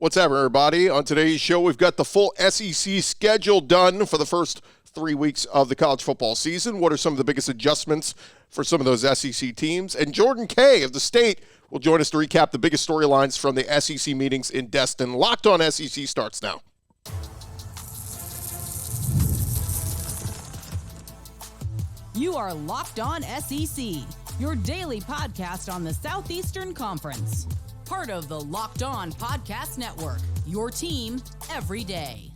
What's up, everybody? On today's show, we've got the full SEC schedule done for the first 3 weeks of the college football season. What are some of the biggest adjustments for some of those SEC teams? And Jordan Kaye of The State will join us to recap the biggest storylines from the SEC meetings in Destin. Locked on SEC starts now. You are Locked On SEC, your daily podcast on the Southeastern Conference. Part of the Locked On Podcast Network, your team every day.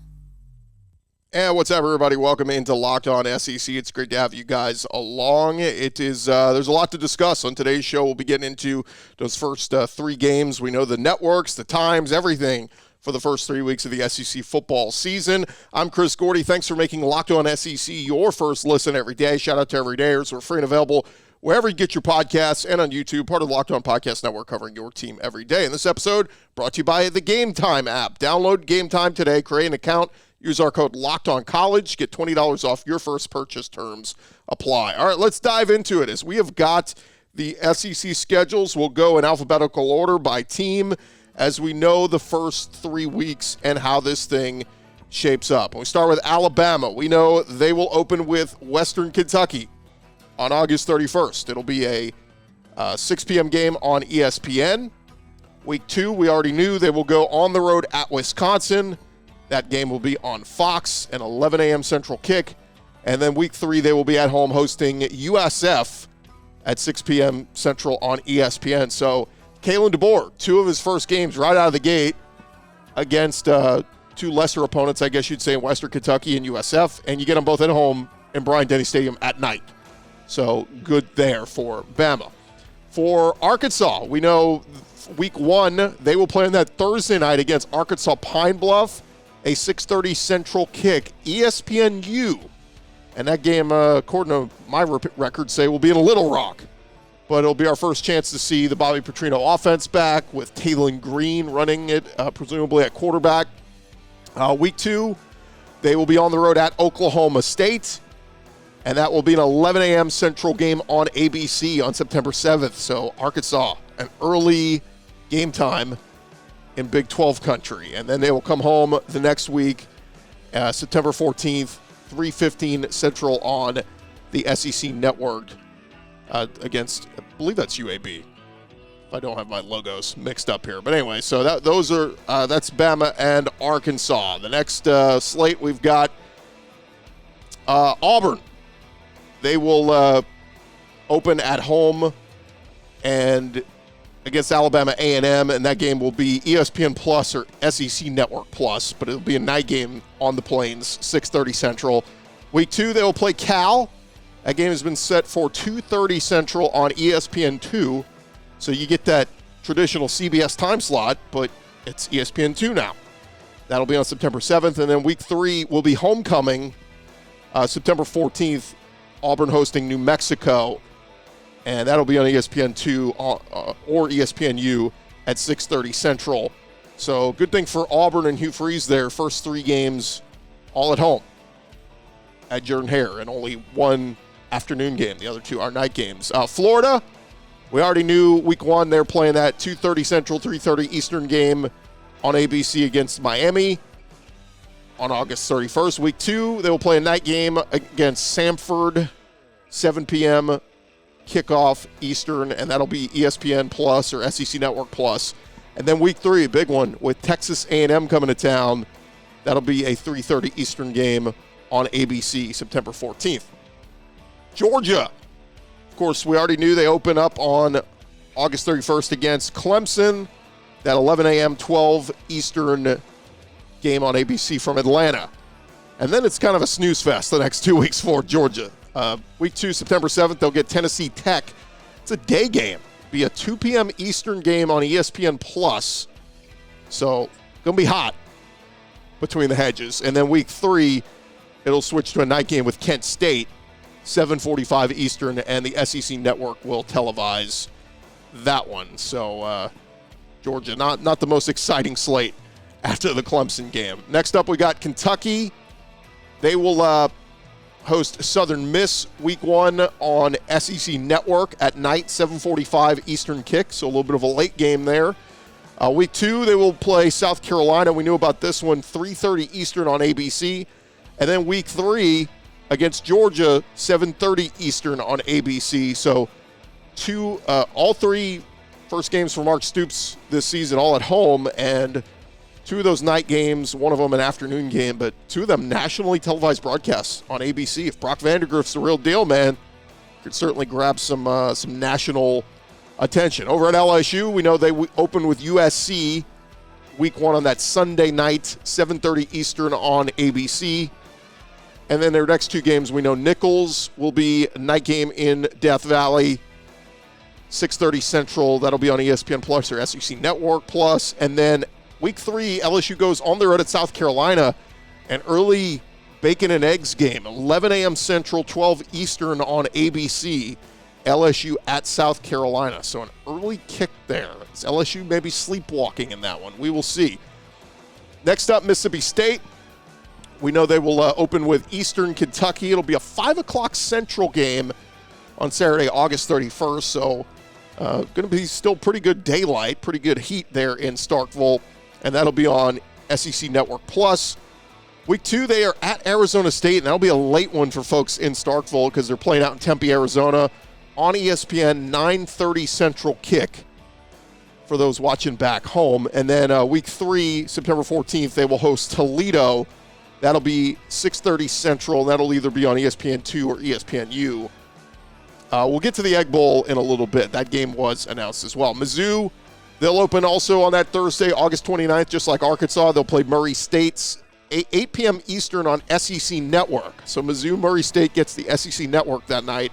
And what's up, everybody? Welcome into Locked On SEC. It's great to have you guys along. It is there's a lot to discuss on today's show. We'll be getting into those first 3 games. We know the networks, the times, everything for the first 3 weeks of the SEC football season. I'm Chris Gordy. Thanks for making Locked On SEC your first listen every day. Shout out to everydayers. We're free and available wherever you get your podcasts and on YouTube, part of the Locked On Podcast Network, covering your team every day. And this episode brought to you by the Game Time app. Download Game Time today, create an account, use our code LOCKEDONCollege, get $20 off your first purchase. Terms apply. All right, let's dive into it. As we have got the SEC schedules, we'll go in alphabetical order by team as we know the first 3 weeks and how this thing shapes up. We start with Alabama. We know they will open with Western Kentucky on August 31st. It'll be a 6 p.m. game on ESPN. Week 2, we already knew they will go on the road at Wisconsin. That game will be on Fox, an 11 a.m. Central kick. And then week 3, they will be at home hosting USF at 6 p.m. Central on ESPN. So Kalen DeBoer, 2 of his first games right out of the gate against 2 lesser opponents, I guess you'd say, in Western Kentucky and USF. And you get them both at home in Bryant-Denny Stadium at night. So good there for Bama. For Arkansas, we know week 1, they will play on that Thursday night against Arkansas Pine Bluff, a 6:30 Central kick, ESPNU. And that game, according to my records, say will be in Little Rock. But it'll be our first chance to see the Bobby Petrino offense back with Taylon Green running it, presumably at quarterback. Week 2, they will be on the road at Oklahoma State. And that will be an 11 a.m. Central game on ABC on September 7th. So Arkansas, an early game time in Big 12 country. And then they will come home the next week, September 14th, 3:15 Central on the SEC Network against, I believe that's UAB. If I don't have my logos mixed up here. But anyway, so that's Bama and Arkansas. The next slate we've got Auburn. They will open at home and against Alabama A&M, and that game will be ESPN Plus or SEC Network Plus, but it'll be a night game on the Plains, 6:30 Central. Week 2, they will play Cal. That game has been set for 2:30 Central on ESPN2, so you get that traditional CBS time slot, but it's ESPN2 now. That'll be on September 7th, and then Week 3 will be homecoming, September 14th, Auburn hosting New Mexico, and that'll be on ESPN2 or ESPNU at 6:30 Central. So good thing for Auburn and Hugh Freeze there. First 3 games all at home at Jordan-Hare, and only 1 afternoon game. The other 2 are night games. Florida, we already knew week 1 they're playing that 2:30 Central, 3:30 Eastern game on ABC against Miami on August 31st. Week 2, they will play a night game against Samford, 7 p.m. kickoff Eastern, and that'll be ESPN Plus or SEC Network Plus. And then week 3, a big one with Texas A&M coming to town. That'll be a 3:30 Eastern game on ABC, September 14th. Georgia, of course, we already knew they open up on August 31st against Clemson. That 11 a.m., 12 Eastern game on ABC from Atlanta. And then it's kind of a snooze fest the next 2 weeks for Georgia. Week 2, September 7th, they'll get Tennessee Tech. It's a day game. Be a 2 p.m. Eastern game on ESPN Plus. So, going to be hot between the hedges. And then week 3, it'll switch to a night game with Kent State, 7:45 Eastern, and the SEC Network will televise that one. So, Georgia, not the most exciting slate after the Clemson game. Next up, we got Kentucky. They will host Southern Miss week 1 on SEC Network at night, 7:45 Eastern kick, so a little bit of a late game there. Week 2, they will play South Carolina. We knew about this one, 3:30 Eastern on ABC. And then Week 3 against Georgia, 7:30 Eastern on ABC. So all three first games for Mark Stoops this season, all at home, and 2 of those night games, one of them an afternoon game, but 2 of them nationally televised broadcasts on ABC. If Brock Vandegrift's the real deal, man, could certainly grab some national attention. Over at LSU, we know they open with USC Week 1 on that Sunday night, 7:30 Eastern on ABC. And then their next 2 games, we know Nichols will be a night game in Death Valley, 6:30 Central. That'll be on ESPN Plus or SEC Network Plus. And then Week 3, LSU goes on the road at South Carolina, an early bacon and eggs game, 11 a.m. Central, 12 Eastern on ABC. LSU at South Carolina. So an early kick there. Is LSU maybe sleepwalking in that one? We will see. Next up, Mississippi State. We know they will open with Eastern Kentucky. It'll be a 5 o'clock Central game on Saturday, August 31st. So going to be still pretty good daylight, pretty good heat there in Starkville. And that'll be on SEC Network Plus. Week 2, they are at Arizona State, and that'll be a late one for folks in Starkville because they're playing out in Tempe, Arizona. On ESPN, 9:30 Central kick for those watching back home. And then Week 3, September 14th, they will host Toledo. That'll be 6:30 Central, and that'll either be on ESPN2 or ESPNU. We'll get to the Egg Bowl in a little bit. That game was announced as well. Mizzou, they'll open also on that Thursday, August 29th, just like Arkansas. They'll play Murray State, 8 p.m. Eastern on SEC Network. So Mizzou, Murray State gets the SEC Network that night.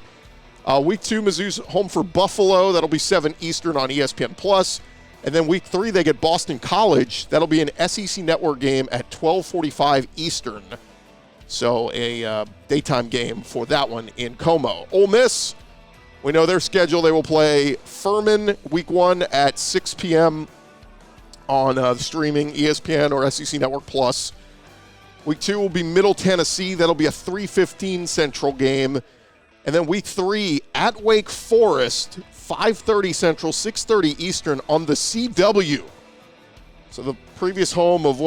Week 2, Mizzou's home for Buffalo. That'll be 7 Eastern on ESPN Plus. And then Week 3, they get Boston College. That'll be an SEC Network game at 12:45 Eastern. So a daytime game for that one in Como. Ole Miss, we know their schedule. They will play Furman Week 1 at 6 p.m. on streaming ESPN or SEC Network Plus. Week 2 will be Middle Tennessee. That'll be a 3:15 Central game. And then Week 3 at Wake Forest, 5:30 Central, 6:30 Eastern on the CW. So the previous home of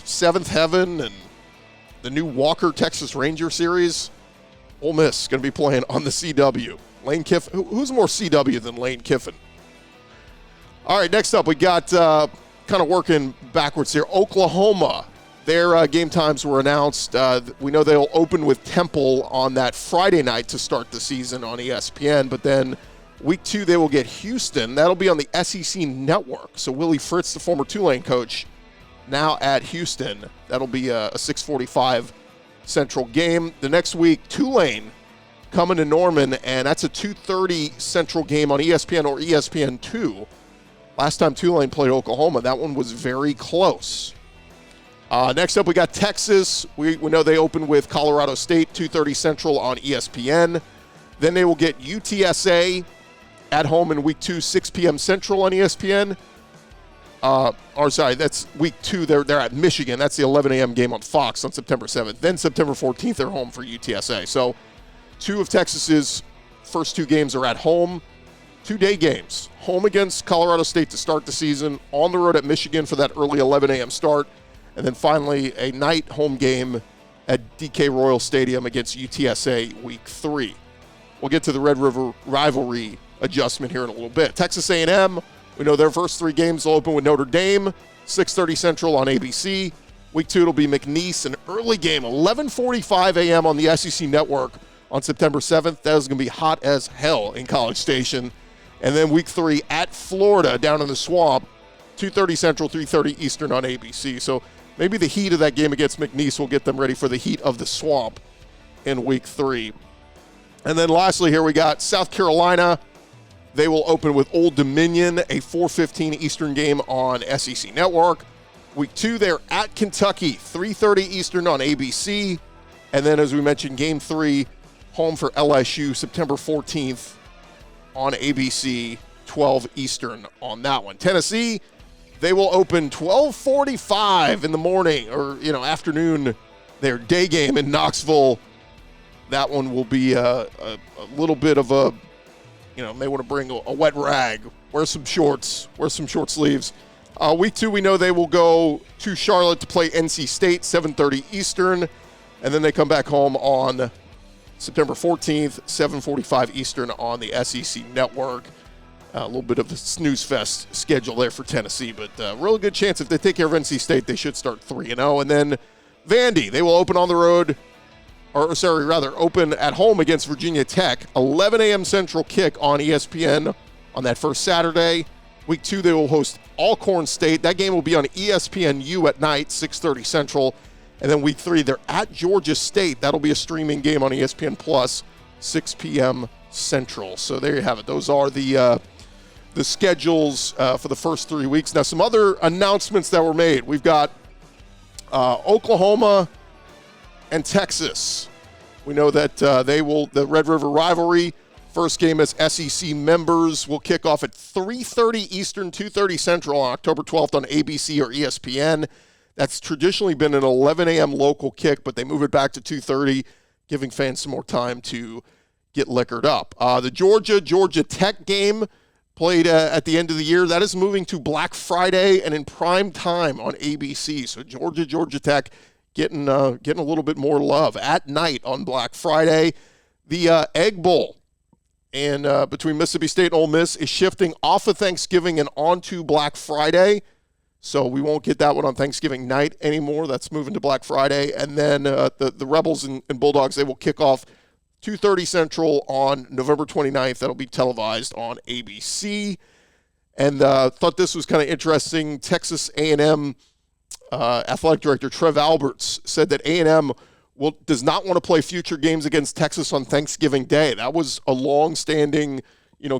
Seventh Heaven and the new Walker Texas Ranger series. Ole Miss is going to be playing on the CW. Lane Kiffin, who's more CW than Lane Kiffin? All right, next up we got kind of working backwards here. Oklahoma. Their game times were announced. We know they'll open with Temple on that Friday night to start the season on ESPN, but then Week 2 they will get Houston. That'll be on the SEC Network. So Willie Fritz, the former Tulane coach, now at Houston. That'll be a 6:45 Central game. The next week, Tulane coming to Norman, and that's a 2:30 Central game on ESPN or ESPN2. Last time Tulane played Oklahoma, that one was very close. Next up, we got Texas. We know they open with Colorado State, 2:30 Central on ESPN. Then they will get UTSA at home in Week 2, 6 p.m. Central on ESPN. That's Week 2. They're at Michigan. That's the 11 a.m. game on Fox on September 7th. Then September 14th, they're home for UTSA. So 2 of Texas's first 2 games are at home. 2-day games. Home against Colorado State to start the season. On the road at Michigan for that early 11 a.m. start. And then finally, a night home game at DK Royal Stadium against UTSA Week 3. We'll get to the Red River rivalry adjustment here in a little bit. Texas A&M, we know their first 3 games will open with Notre Dame, 6:30 Central on ABC. Week 2, it'll be McNeese, an early game, 11:45 a.m. on the SEC Network on September 7th. That is going to be hot as hell in College Station. And then Week 3 at Florida down in the Swamp, 2:30 Central, 3:30 Eastern on ABC. So maybe the heat of that game against McNeese will get them ready for the heat of the Swamp in Week 3. And then lastly here we got South Carolina. They will open with Old Dominion, a 4:15 Eastern game on SEC Network. Week 2, they're at Kentucky, 3:30 Eastern on ABC. And then as we mentioned, Game 3, home for LSU, September 14th on ABC, 12 Eastern on that one. Tennessee, they will open 12:45 in the morning or, afternoon, their day game in Knoxville. That one will be a little bit of may want to bring a wet rag, wear some shorts, wear some short sleeves. Week 2, we know they will go to Charlotte to play NC State, 7:30 Eastern, and then they come back home on September 14th, 7:45 Eastern on the SEC Network. A little bit of a snooze fest schedule there for Tennessee, but really good chance if they take care of NC State, they should start 3-0. And then Vandy, they will open on the road, open at home against Virginia Tech. 11 a.m. Central kick on ESPN on that first Saturday. Week 2, they will host Alcorn State. That game will be on ESPNU at night, 6:30 Central. And then week 3, they're at Georgia State. That'll be a streaming game on ESPN Plus, 6 p.m. Central. So there you have it. Those are the schedules for the first 3 weeks. Now, some other announcements that were made. We've got Oklahoma and Texas. We know that the Red River rivalry, first game as SEC members, will kick off at 3:30 Eastern, 2:30 Central on October 12th on ABC or ESPN. That's traditionally been an 11 a.m. local kick, but they move it back to 2:30, giving fans some more time to get liquored up. The Georgia Tech game played at the end of the year, that is moving to Black Friday and in prime time on ABC. So Georgia Tech getting a little bit more love at night on Black Friday. The Egg Bowl and between Mississippi State and Ole Miss is shifting off of Thanksgiving and onto Black Friday. So we won't get that one on Thanksgiving night anymore. That's moving to Black Friday. And then the Rebels and Bulldogs, they will kick off 2:30 Central on November 29th. That'll be televised on ABC. And thought this was kind of interesting. Texas A&M athletic director Trev Alberts said that A&M does not want to play future games against Texas on Thanksgiving Day. That was a long-standing,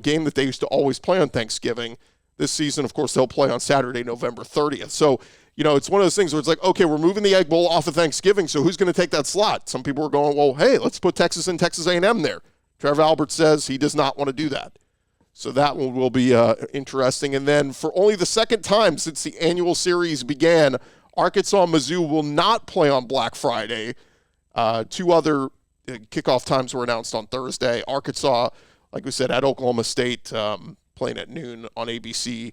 game that they used to always play on Thanksgiving. This season, of course, they'll play on Saturday, November 30th. So, it's one of those things where it's like, okay, we're moving the Egg Bowl off of Thanksgiving, so who's going to take that slot? Some people are going, well, hey, let's put Texas and Texas A&M there. Trevor Albert says he does not want to do that. So that one will be interesting. And then for only the second time since the annual series began, Arkansas and Mizzou will not play on Black Friday. 2 other kickoff times were announced on Thursday. Arkansas, like we said, at Oklahoma State, playing at noon on ABC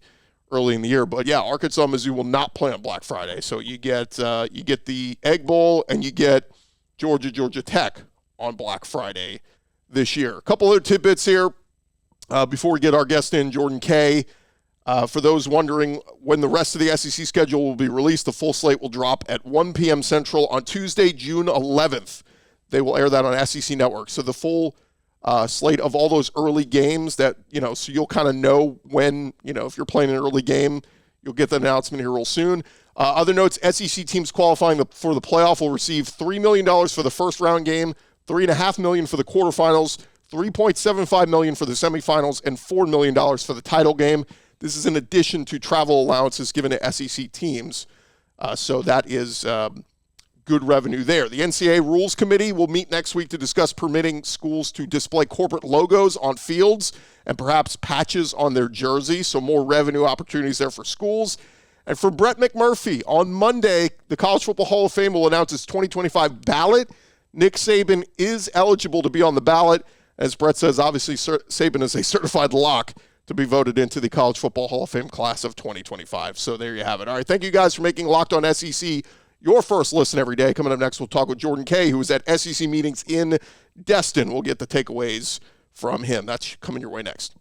early in the year. But yeah, Arkansas and Mizzou will not play on Black Friday. So you get the Egg Bowl and you get Georgia Tech on Black Friday this year. A couple other tidbits here before we get our guest in, Jordan Kaye. For those wondering when the rest of the SEC schedule will be released, the full slate will drop at 1 p.m. Central on Tuesday, June 11th. They will air that on SEC Network. So the full slate of all those early games that, so you'll kind of know when, if you're playing an early game, you'll get the announcement here real soon. Other notes, SEC teams qualifying for the playoff will receive $3 million for the first round game, $3.5 million for the quarterfinals, $3.75 million for the semifinals, and $4 million for the title game. This is in addition to travel allowances given to SEC teams. So that is good revenue there. The NCAA Rules Committee will meet next week to discuss permitting schools to display corporate logos on fields and perhaps patches on their jerseys, so more revenue opportunities there for schools. And for Brett McMurphy, on Monday, the College Football Hall of Fame will announce its 2025 ballot. Nick Saban is eligible to be on the ballot. As Brett says, obviously Saban is a certified lock to be voted into the College Football Hall of Fame class of 2025. So there you have it. All right, thank you guys for making Locked On SEC your first listen every day. Coming up next, we'll talk with Jordan Kaye, who is at SEC meetings in Destin. We'll get the takeaways from him. That's coming your way next.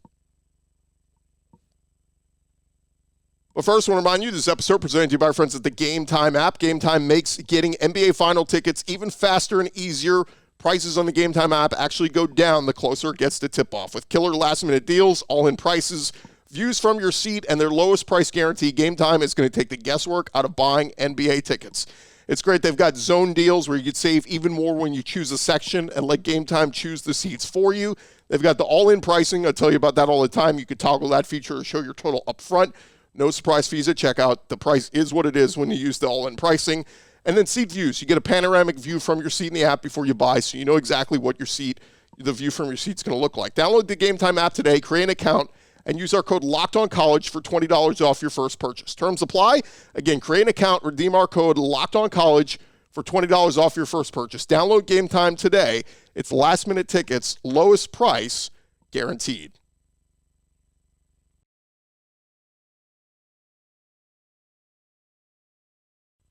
But first, I want to remind you, this episode presented to you by our friends at the Game Time app. Game Time makes getting NBA Final tickets even faster and easier. Prices on the Game Time app actually go down the closer it gets to tip-off. With killer last-minute deals, all-in prices, views from your seat, and their lowest price guarantee, Game Time is going to take the guesswork out of buying NBA tickets. It's great. They've got zone deals where you could save even more when you choose a section and let Game Time choose the seats for you. They've got the all-in pricing. I tell you about that all the time. You could toggle that feature to show your total up front. No surprise fees at checkout. The price is what it is when you use the all-in pricing. And then seat views. You get a panoramic view from your seat in the app before you buy, so you know exactly what the view from your seat is going to look like. Download the Game Time app today, create an account, and use our code LOCKEDONCollege for $20 off your first purchase. Terms apply. Again, create an account, redeem our code LOCKEDONCollege for $20 off your first purchase. Download Game Time today. It's last-minute tickets, lowest price, guaranteed.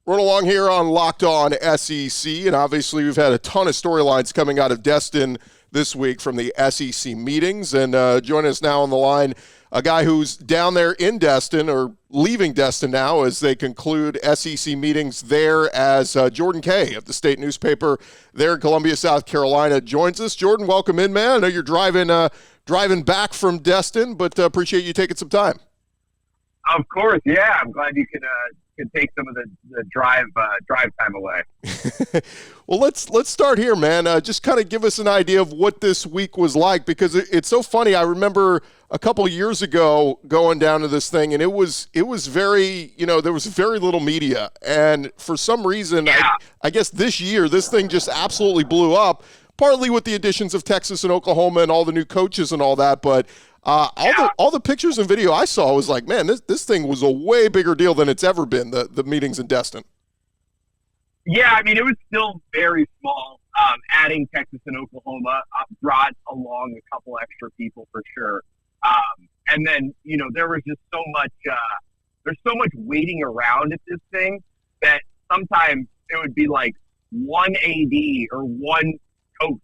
We're along here on Locked On SEC, and obviously we've had a ton of storylines coming out of Destin this week from the SEC meetings. And joining us now on the line, a guy who's down there in Destin, or leaving Destin now as they conclude SEC meetings there, as Jordan Kaye of The State newspaper there in Colombia, South Carolina, joins us. Jordan, welcome in, man. I know you're driving back from Destin, but appreciate you taking some time. Of course, yeah. I'm glad you could take some of the drive time away. Well, let's start here, man. Just kind of give us an idea of what this week was like, because it's so funny. I remember a couple of years ago going down to this thing, and it was very, there was very little media, and for some reason, yeah. I guess this year this thing just absolutely blew up. Partly with the additions of Texas and Oklahoma and all the new coaches and all that, but all the pictures and video I saw was like, man, this thing was a way bigger deal than it's ever been, the meetings in Destin. Yeah, I mean, it was still very small. Adding Texas and Oklahoma brought along a couple extra people for sure. And then, there was just so much, there's so much waiting around at this thing that sometimes it would be like one AD or one coach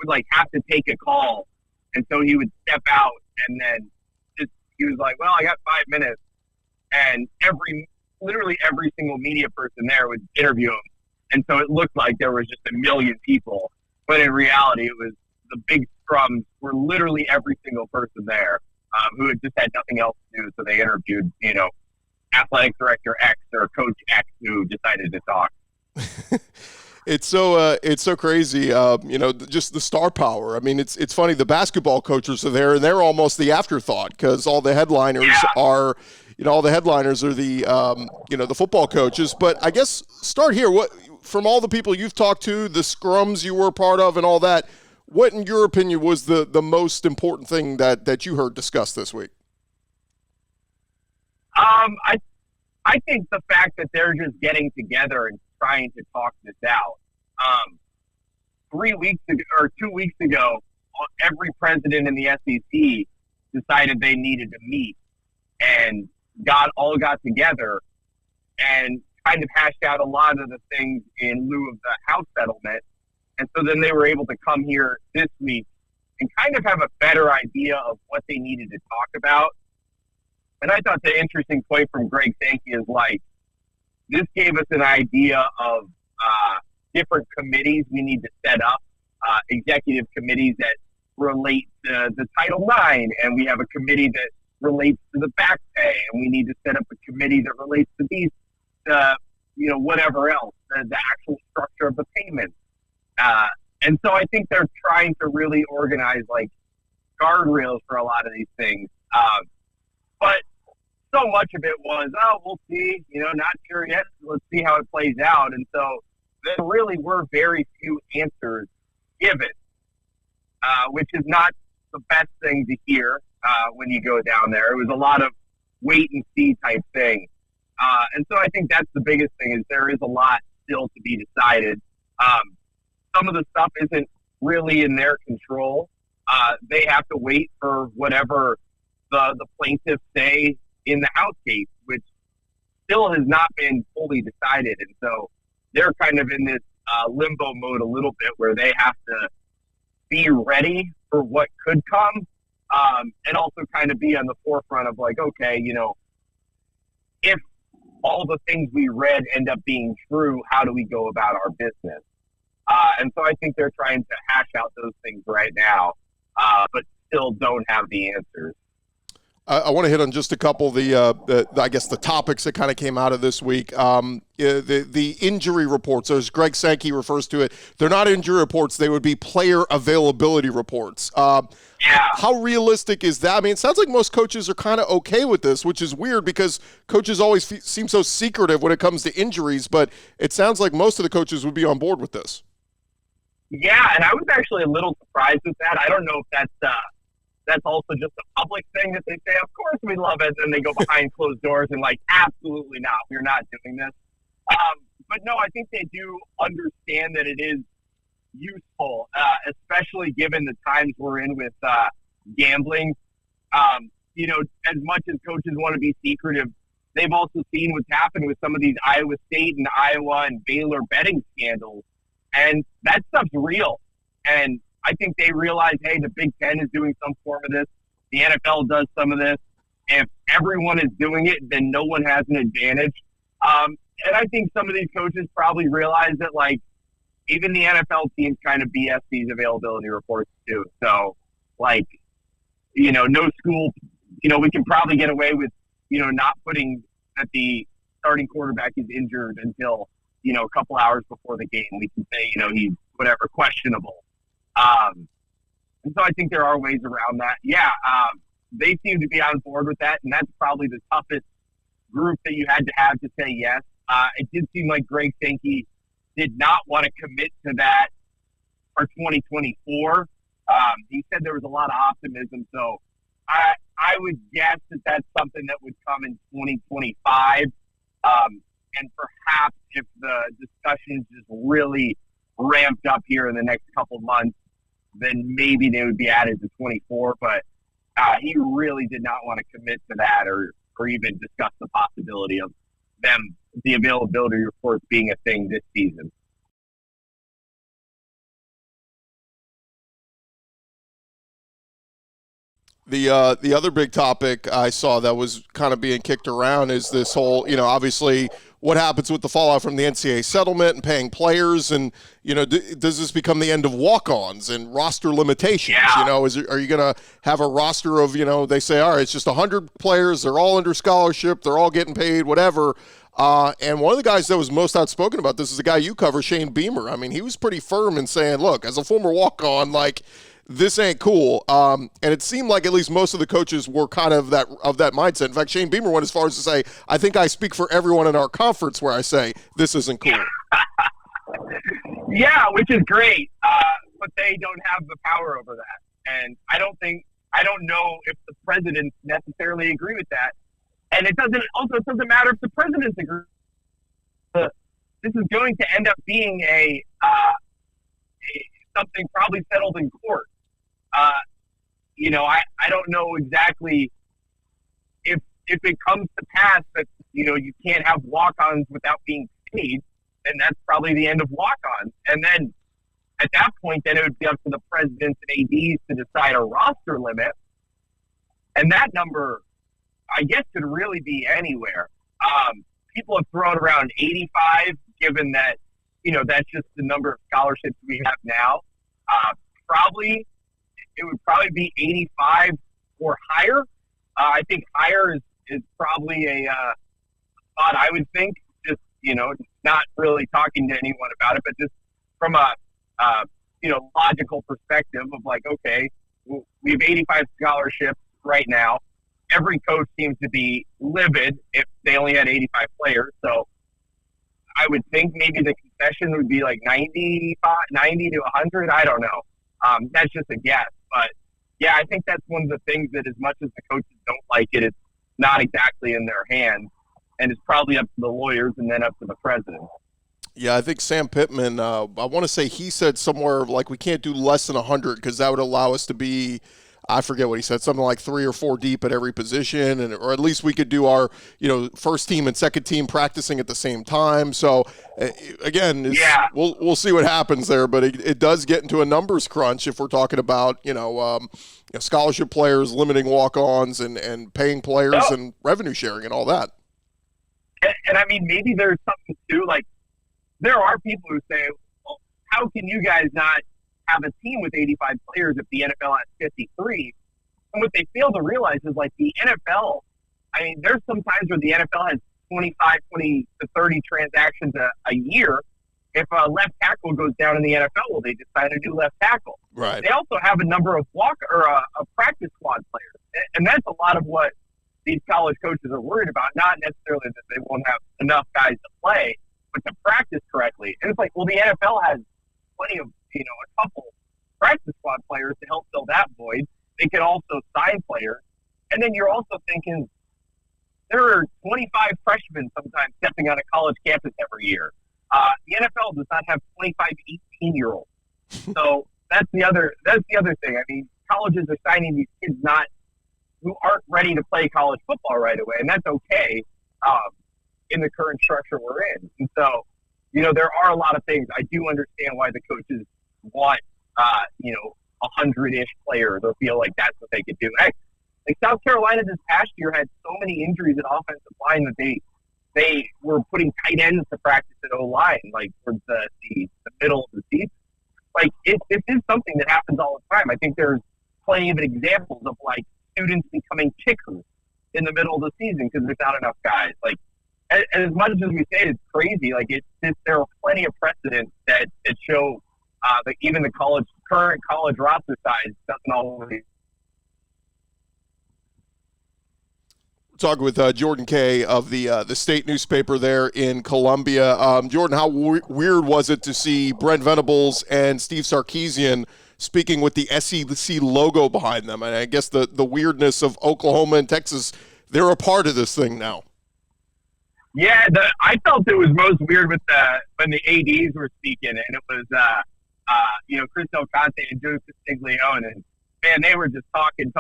would have to take a call. And so he would step out, and then he was like, well, I got 5 minutes. And literally every single media person there would interview him. And so it looked like there was just a million people. But in reality, it was the big scrums were literally every single person there who had just had nothing else to do. So they interviewed, athletic director X or coach X who decided to talk. It's so crazy, just the star power. I mean, it's funny. The basketball coaches are there, and they're almost the afterthought, because all the headliners are, the football coaches. But I guess start here. What, from all the people you've talked to, the scrums you were a part of, and all that, what in your opinion was the most important thing that you heard discussed this week? I think the fact that they're just getting together and trying to talk this out. 3 weeks ago, or 2 weeks ago, every president in the SEC decided they needed to meet and got together and kind of hashed out a lot of the things in lieu of the House settlement. And so then they were able to come here this week and kind of have a better idea of what they needed to talk about. And I thought the interesting point from Greg Sankey is this gave us an idea of different committees we need to set up, executive committees that relate to the Title IX, and we have a committee that relates to the back pay, and we need to set up a committee that relates to these, whatever else, the actual structure of the payment. And so I think they're trying to really organize guardrails for a lot of these things. But so much of it was, we'll see, not sure yet. Let's see how it plays out. And so there really were very few answers given, which is not the best thing to hear when you go down there. It was a lot of wait and see type thing. And so I think that's the biggest thing, is there is a lot still to be decided. Some of the stuff isn't really in their control. They have to wait for whatever the plaintiffs say in the House case, which still has not been fully decided. And so they're kind of in this limbo mode a little bit, where they have to be ready for what could come, and also kind of be on the forefront of okay, if all the things we read end up being true, how do we go about our business? And so I think they're trying to hash out those things right now, but still don't have the answers. I want to hit on just a couple of the topics that kind of came out of this week. The injury reports, as Greg Sankey refers to it, they're not injury reports. They would be player availability reports. How realistic is that? I mean, it sounds like most coaches are kind of okay with this, which is weird because coaches always seem so secretive when it comes to injuries, but it sounds like most of the coaches would be on board with this. Yeah, and I was actually a little surprised with that. I don't know if that's also just a public thing that they say, of course we love it, and they go behind closed doors and absolutely not, we're not doing this. But no, I think they do understand that it is useful, especially given the times we're in with gambling. As much as coaches want to be secretive, they've also seen what's happened with some of these Iowa State and Iowa and Baylor betting scandals. And that stuff's real. And I think they realize, hey, the Big Ten is doing some form of this. The NFL does some of this. If everyone is doing it, then no one has an advantage. And I think some of these coaches probably realize that, like, even the NFL teams kind of BS these availability reports too. So, like, no school, we can probably get away with, not putting that the starting quarterback is injured until, a couple hours before the game. We can say, he's whatever, questionable. And so I think there are ways around that. Yeah, they seem to be on board with that, and that's probably the toughest group that you had to have to say yes. It did seem like Greg Sankey did not want to commit to that for 2024. He said there was a lot of optimism, so I would guess that that's something that would come in 2025. And perhaps if the discussions just really ramped up here in the next couple months, then maybe they would be added to 24. But he really did not want to commit to that or even discuss the possibility of the availability reports being a thing this season. The other big topic I saw that was kind of being kicked around is this whole, obviously what happens with the fallout from the NCAA settlement and paying players, and does this become the end of walk-ons and roster limitations? Yeah. Are you going to have a roster of, they say, all right, it's just 100 players, they're all under scholarship, they're all getting paid, whatever. And one of the guys that was most outspoken about this is a guy you cover, Shane Beamer. I mean, he was pretty firm in saying, look, as a former walk-on, like, this ain't cool. And it seemed like at least most of the coaches were kind of that mindset. In fact, Shane Beamer went as far as to say, I think I speak for everyone in our conference where I say this isn't cool. Yeah, which is great. But they don't have the power over that. And I don't know if the presidents necessarily agree with that. And it doesn't matter if the presidents agree. This is going to end up being something probably settled in court. I don't know exactly if it comes to pass that, you can't have walk-ons without being paid, then that's probably the end of walk-ons. And then at that point, then it would be up to the presidents and ADs to decide a roster limit. And that number, I guess, could really be anywhere. People have thrown around 85, given that, that's just the number of scholarships we have now. It would probably be 85 or higher. I think higher is probably a spot I would think, just, not really talking to anyone about it, but just from a, logical perspective of like, okay, we have 85 scholarships right now. Every coach seems to be livid if they only had 85 players. So I would think maybe the concession would be like 90 to 100. I don't know. That's just a guess. But, yeah, I think that's one of the things that as much as the coaches don't like it, it's not exactly in their hands. And it's probably up to the lawyers and then up to the president. Yeah, I think Sam Pittman, I want to say he said somewhere like we can't do less than 100 because that would allow us to be, I forget what he said, something like 3 or 4 deep at every position, or at least we could do our, first team and second team practicing at the same time. So again, we'll see what happens there, but it does get into a numbers crunch if we're talking about, scholarship players, limiting walk-ons and paying players and revenue sharing and all that. And I mean, maybe there's something too, like there are people who say, well, how can you guys not have a team with 85 players if the NFL has 53? And what they fail to realize is like the NFL, I mean, there's some times where the NFL has 20 to 30 transactions a year. If a left tackle goes down in the NFL, well, they decide to do left tackle. Right. They also have a number of practice squad players. And that's a lot of what these college coaches are worried about. Not necessarily that they won't have enough guys to play, but to practice correctly. And it's like, well, the NFL has plenty of, a couple practice squad players to help fill that void. They can also sign players. And then you're also thinking there are 25 freshmen sometimes stepping on a college campus every year. The NFL does not have 25 18-year-olds. So that's the other thing. I mean, colleges are signing these kids who aren't ready to play college football right away, and that's okay. in the current structure we're in. And so, there are a lot of things. I do understand why the coaches want, 100-ish players or feel like that's what they could do. Heck, like South Carolina this past year had so many injuries at offensive line that they were putting tight ends to practice at O-line, like towards the middle of the season. Like, this is something that happens all the time. I think there's plenty of examples of, like, students becoming kickers in the middle of the season because there's not enough guys. Like, as much as we say it's crazy, like, there are plenty of precedents that show that even the current college roster size doesn't always. Talking with Jordan Kaye of the State newspaper there in Colombia. Jordan, how weird was it to see Brent Venables and Steve Sarkisian speaking with the SEC logo behind them? And I guess the weirdness of Oklahoma and Texas, they're a part of this thing now. Yeah, I felt it was most weird with when the ADs were speaking, and it was Chris Del Conte and Joe Castiglione, and man, they were just talking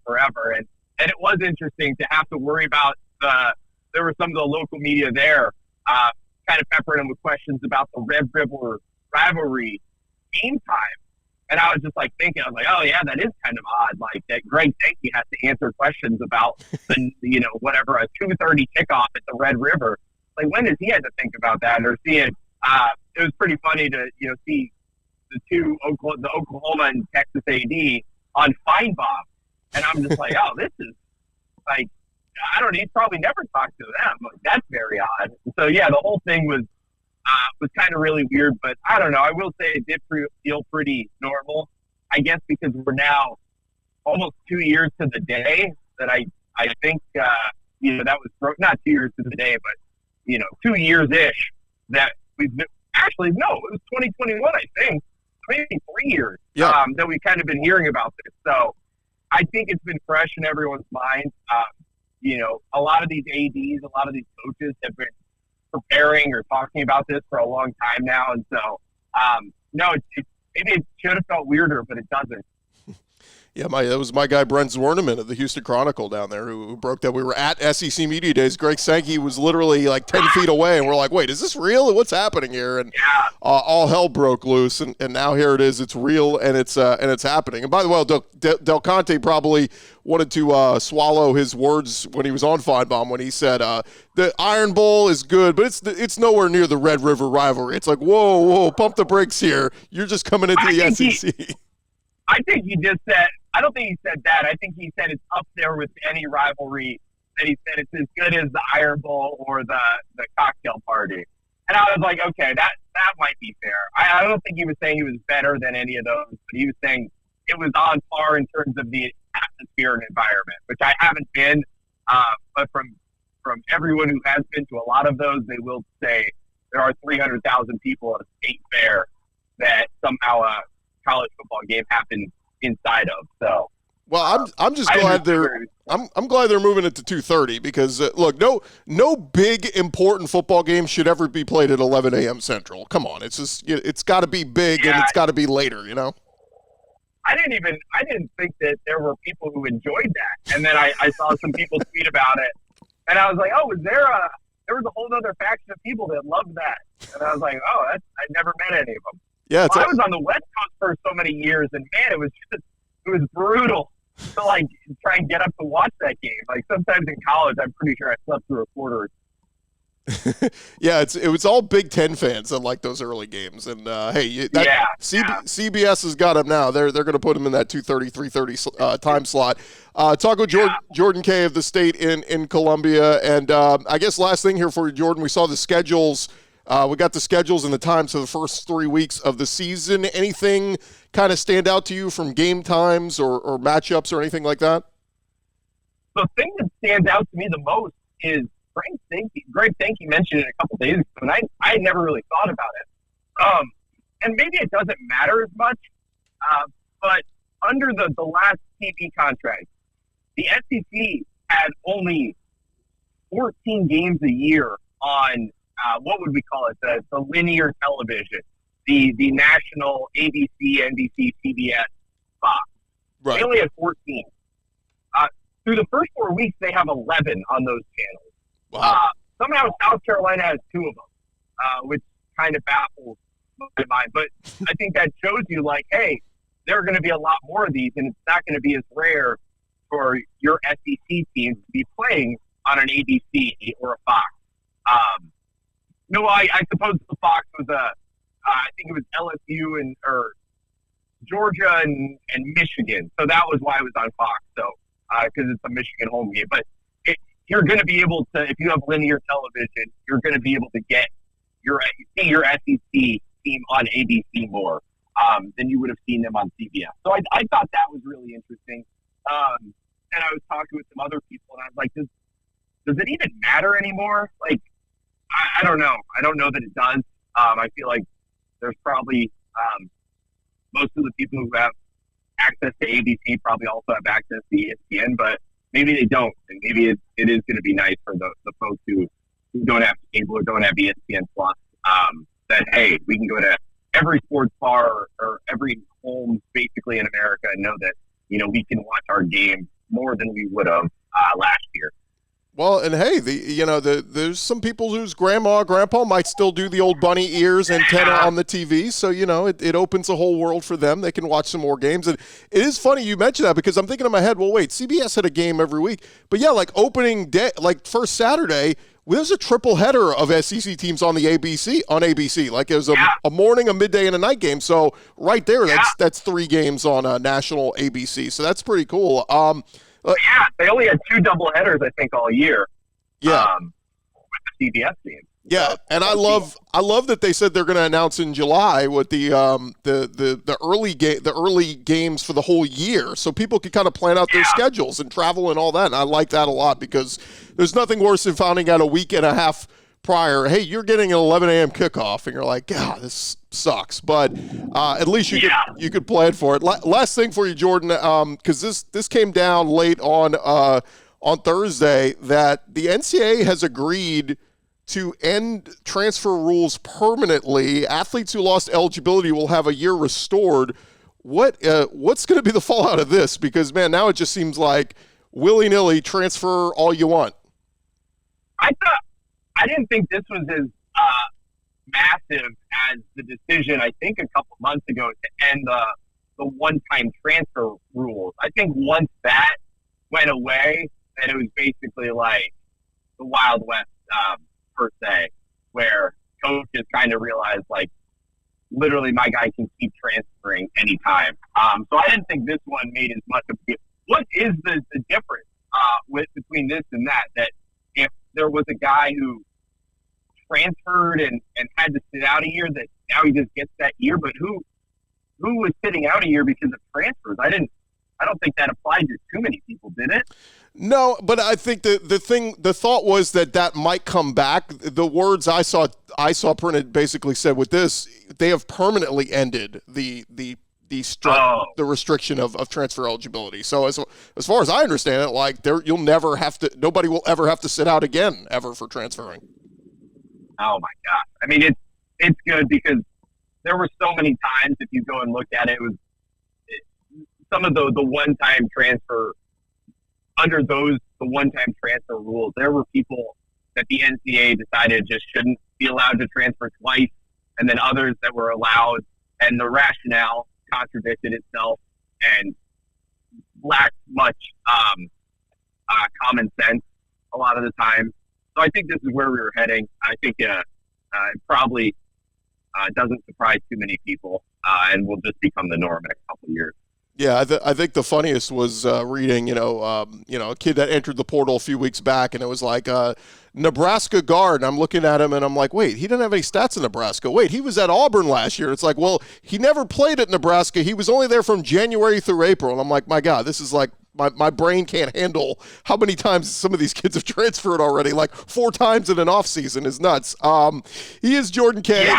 forever. And it was interesting to have to worry about there were some of the local media there kind of peppering them with questions about the Red River rivalry game time. And I was just like thinking, I was like, oh yeah, that is kind of odd. Like that Greg Sankey has to answer questions about the, whatever, a 2:30 kickoff at the Red River. Like when does he have to think about that or see it? It was pretty funny to, see the Oklahoma and Texas AD on Feinbaum. And I'm just like, oh, this is like, I don't know. He's probably never talked to them. Like, that's very odd. So yeah, the whole thing was kind of really weird, but I don't know. I will say it did feel pretty normal, I guess, because we're now almost 2 years to the day that I think, that was not 2 years to the day, but, 2 years-ish that we've been, actually, no, it was 2021, I think, maybe 3 years that we've kind of been hearing about this. So I think it's been fresh in everyone's mind. A lot of these ADs, a lot of these coaches have been preparing or talking about this for a long time now. And so, maybe it should have felt weirder, but it doesn't. Yeah, that was my guy Brent Zwerneman of the Houston Chronicle down there who broke that. We were at SEC Media Days. Greg Sankey was literally like 10 feet away, and we're like, wait, is this real? What's happening here? And all hell broke loose, and now here it is. It's real, and it's happening. And by the way, Del Conte probably wanted to swallow his words when he was on Feinbaum when he said the Iron Bowl is good, but it's nowhere near the Red River rivalry. It's like, whoa, pump the brakes here. You're just coming into the SEC. I think he just said – I don't think he said that. I think he said it's up there with any rivalry. That he said it's as good as the Iron Bowl or the cocktail party. And I was like, okay, that might be fair. I don't think he was saying he was better than any of those, but he was saying it was on par in terms of the atmosphere and environment, which I haven't been. But from everyone who has been to a lot of those, they will say there are 300,000 people at a state fair that somehow a college football game happened inside of. So well, I'm just glad I'm glad they're moving it to 2:30 because look, no big important football game should ever be played at 11 a.m. Central. Come on, it's got to be big and it's got to be later, I didn't think that there were people who enjoyed that, and then I saw some people tweet about it, and I was like, oh, there was a whole other faction of people that loved that, and I was like, oh, I never met any of them. Yeah, I was on the West Coast for so many years, and man, it was brutal to like try and get up to watch that game. Like sometimes in college, I'm pretty sure I slept through a quarter. Yeah, it was all Big Ten fans that like those early games, and CBS has got them now. They're going to put them in that 2:30, 3:30 time slot. Talk with Jordan Kaye of the State in Colombia, and I guess last thing here for you, Jordan, we saw the schedules. We got the schedules and the times for the first 3 weeks of the season. Anything kind of stand out to you from game times or matchups or anything like that? The thing that stands out to me the most is Greg Sankey mentioned it a couple days ago, and I had never really thought about it. And maybe it doesn't matter as much, but under the last TV contract, the SEC had only 14 games a year on what would we call it? The linear television, the national ABC, NBC, CBS, Fox. Right. They only had 14. Through the first 4 weeks, they have 11 on those channels. Wow. Somehow South Carolina has two of them, which kind of baffles my mind. But I think that shows you, like, hey, there are going to be a lot more of these, and it's not going to be as rare for your SEC team to be playing on an ABC or a Fox. I suppose the Fox was I think it was LSU or Georgia and Michigan. So that was why it was on Fox. So because it's a Michigan home game. But you're going to be able to, if you have linear television, you're going to be able to get your SEC team on ABC more than you would have seen them on CBS. So I thought that was really interesting. And I was talking with some other people, and I was like, does it even matter anymore? Like, I don't know. I don't know that it does. I feel like there's probably most of the people who have access to ABC probably also have access to ESPN, but maybe they don't. And maybe it is going to be nice for the folks who don't have cable or don't have ESPN Plus, that, hey, we can go to every sports bar or every home basically in America and know that, we can watch our game more than we would have last year. Well, and hey, there's some people whose grandma or grandpa might still do the old bunny ears antenna on the TV. So, it opens a whole world for them. They can watch some more games. And it is funny you mentioned that because I'm thinking in my head, well, wait, CBS had a game every week. But yeah, like opening day, like first Saturday, there's a triple header of SEC teams on the ABC. Like it was a morning, a midday, and a night game. So right there, that's 3 games on a national ABC. So that's pretty cool. They only had 2 double headers, I think, all year. Yeah, with the CBS team. Yeah, and I love that they said they're going to announce in July what the early games for the whole year, so people can kind of plan out their schedules and travel and all that. And I like that a lot because there's nothing worse than finding out a week and a half prior, hey, you're getting an 11 a.m. kickoff, and you're like, God, this sucks. But at least you could plan for it. Last thing for you, Jordan, because this came down late on Thursday, that the NCAA has agreed to end transfer rules permanently. Athletes who lost eligibility will have a year restored. What's going to be the fallout of this? Because, man, now it just seems like willy-nilly transfer all you want. I didn't think this was as massive as the decision, I think, a couple months ago to end the one-time transfer rules. I think once that went away, then it was basically like the Wild West, per se, where coaches kind of realized, like, literally my guy can keep transferring anytime. So I didn't think this one made as much of a deal. What is the difference between this and that? That if there was a guy who transferred and had to sit out a year, that now he just gets that year, but who was sitting out a year because of transfers? I don't think that applied to too many people, did it? No, but I think the thought was that might come back. The words I saw printed basically said with this, they have permanently ended the restriction of transfer eligibility. So as far as I understand it, like nobody will ever have to sit out again ever for transferring. Oh my God. I mean, it's good because there were so many times, if you go and look at it, some of the one-time transfer, under the one-time transfer rules, there were people that the NCAA decided just shouldn't be allowed to transfer twice, and then others that were allowed, and the rationale contradicted itself and lacked much common sense a lot of the time. So I think this is where we were heading. I think it probably doesn't surprise too many people, and will just become the norm in a couple of years. Yeah, I think the funniest was reading, a kid that entered the portal a few weeks back, and it was like Nebraska guard. And I'm looking at him, and I'm like, wait, he didn't have any stats in Nebraska. Wait, he was at Auburn last year. It's like, well, he never played at Nebraska. He was only there from January through April. And I'm like, my God, this is like my brain can't handle how many times some of these kids have transferred already. Like 4 times in an offseason is nuts. He is Jordan Kaye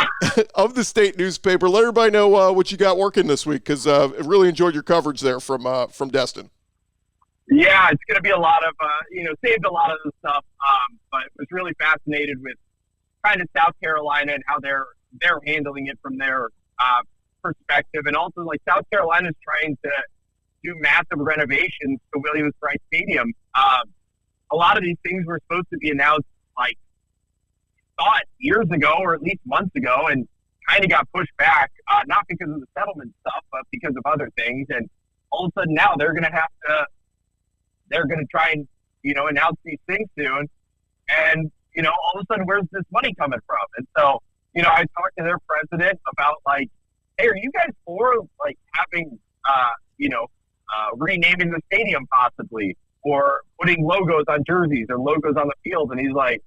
of the State newspaper. Let everybody know what you got working this week, because I really enjoyed your coverage there from Destin. Yeah, it's going to be a lot of, saved a lot of the stuff, but was really fascinated with kind of South Carolina and how they're handling it from their perspective. And also, like, South Carolina's trying to do massive renovations to Williams-Brice Stadium. A lot of these things were supposed to be announced like thought years ago, or at least months ago, and kind of got pushed back, not because of the settlement stuff, but because of other things. And all of a sudden now they're going to try and, announce these things soon. And, all of a sudden, where's this money coming from? And so, I talked to their president about like, hey, are you guys for like having, renaming the stadium possibly, or putting logos on jerseys or logos on the field? And he's like,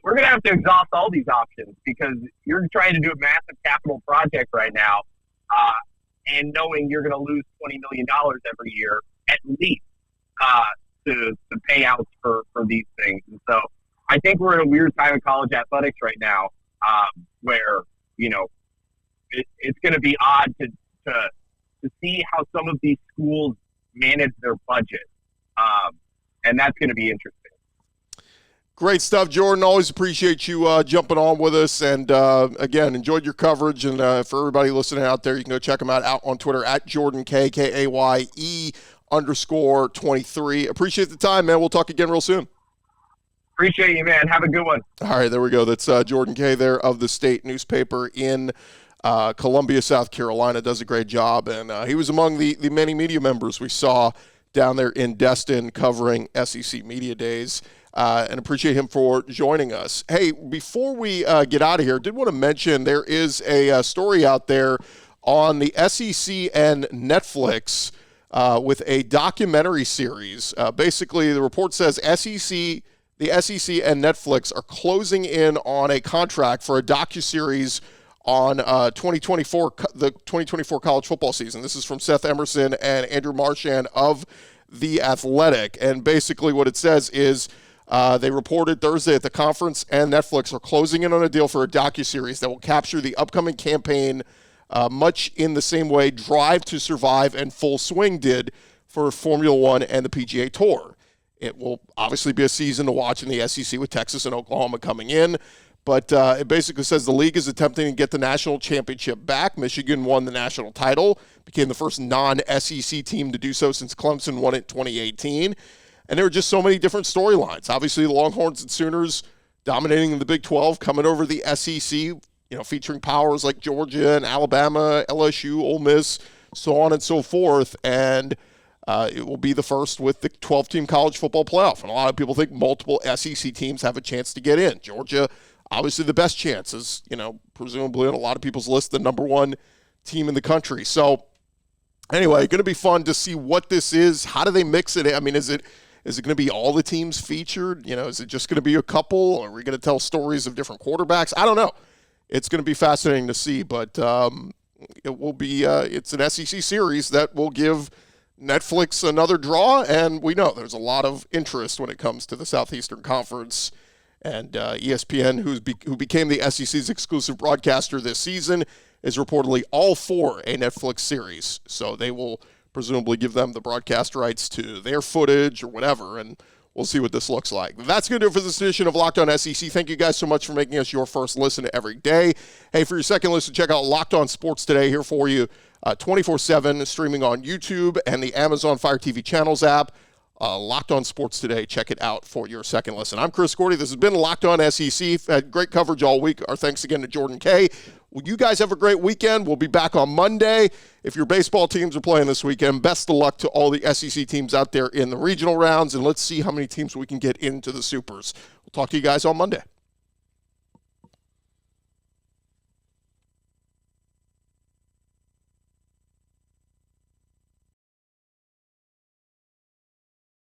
we're going to have to exhaust all these options because you're trying to do a massive capital project right now, and knowing you're going to lose $20 million every year at least to pay out for these things. And so I think we're in a weird time in college athletics right now, where, it's going to be odd to see how some of these schools manage their budget. And that's going to be interesting. Great stuff, Jordan. Always appreciate you jumping on with us. And, again, enjoyed your coverage. And for everybody listening out there, you can go check him out on Twitter at Jordan Kaye, Kaye_23. Appreciate the time, man. We'll talk again real soon. Appreciate you, man. Have a good one. All right, there we go. That's Jordan Kaye there of the State newspaper in Columbia, South Carolina. Does a great job. And he was among the many media members we saw down there in Destin covering SEC Media Days. And appreciate him for joining us. Hey, before we get out of here, did want to mention there is a story out there on the SEC and Netflix with a documentary series. Basically, the report says the SEC and Netflix are closing in on a contract for a docuseries on the 2024 college football season. This is from Seth Emerson and Andrew Marchand of The Athletic. And basically what it says is, they reported Thursday at the conference and Netflix are closing in on a deal for a docuseries that will capture the upcoming campaign much in the same way Drive to Survive and Full Swing did for Formula One and the PGA Tour. It will obviously be a season to watch in the SEC with Texas and Oklahoma coming in, but it basically says the league is attempting to get the national championship back. Michigan won the national title, became the first non-SEC team to do so since Clemson won it in 2018. And there were just so many different storylines. Obviously, the Longhorns and Sooners dominating the Big 12, coming over the SEC, featuring powers like Georgia and Alabama, LSU, Ole Miss, so on and so forth. And it will be the first with the 12-team college football playoff. And a lot of people think multiple SEC teams have a chance to get in. Georgia, obviously the best chances, presumably on a lot of people's list, the number one team in the country. So anyway, going to be fun to see what this is. How do they mix it? I mean, is it going to be all the teams featured? Is it just going to be a couple? Are we going to tell stories of different quarterbacks? I don't know. It's going to be fascinating to see, but it will be. It's an SEC series that will give Netflix another draw, and we know there's a lot of interest when it comes to the Southeastern Conference. And ESPN, who became the SEC's exclusive broadcaster this season, is reportedly all for a Netflix series. So they will presumably give them the broadcast rights to their footage or whatever, and we'll see what this looks like. That's going to do it for this edition of Locked On SEC. Thank you guys so much for making us your first listen every day. Hey, for your second listen, check out Locked On Sports Today here for you 24/7, streaming on YouTube and the Amazon Fire TV channels app. Locked On Sports Today. Check it out for your second listen. I'm Chris Gordy. This has been Locked On SEC. Had great coverage all week. Our thanks again to Jordan Kaye. Well, you guys have a great weekend. We'll be back on Monday. If your baseball teams are playing this weekend, best of luck to all the SEC teams out there in the regional rounds, and let's see how many teams we can get into the Supers. We'll talk to you guys on Monday.